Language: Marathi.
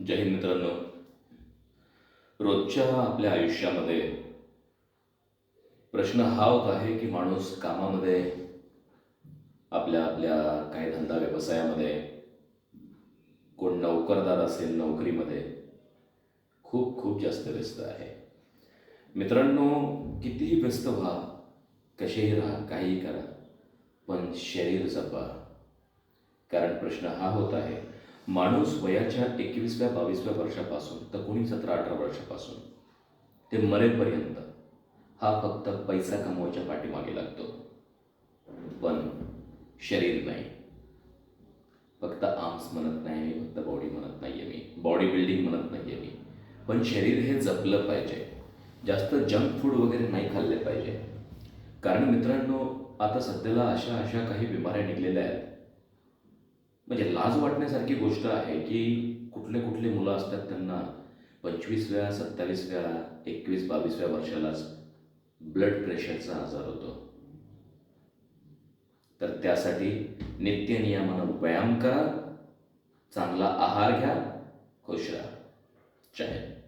जय हिंद मित्रांनो. रोजच्या आपल्या आयुष्यामध्ये प्रश्न हा होत आहे की माणूस कामामध्ये, आपल्या आपल्या काही धंदा व्यवसायामध्ये, कोण नोकरदार असेल नोकरीमध्ये खूप खूप जास्त व्यस्त आहे. मित्रांनो, कितीही व्यस्त व्हा, कसेही राहा, काहीही करा, पण शरीर जपा. कारण प्रश्न हा होत आहे, माणूस वयाच्या 21व्या-22व्या वर्षापासून तर कोणी 17-18 वर्षापासून ते मरेपर्यंत हा फक्त पैसा कमवायच्या पाठीमागे लागतो, पण शरीर नाही. फक्त आर्म्स म्हणत नाही मी, फक्त बॉडी म्हणत नाही आहे मी, बॉडी बिल्डिंग म्हणत नाही आहे मी, पण शरीर हे जपलं पाहिजे. जास्त जंक फूड वगैरे नाही खाल्ले पाहिजे. कारण मित्रांनो, आता सध्याला अशा अशा काही बिमाऱ्या निघलेल्या आहेत, म्हणजे लाज वाटण्यासारखी गोष्ट आहे की कुठले कुठले मुलं असतात त्यांना 25व्या 27व्या 21-22व्या वर्षालाच ब्लड प्रेशरचा आजार होतो. तर त्यासाठी नित्यनियमानं व्यायाम करा, चांगला आहार घ्या, खुश राहा. जय हिंद.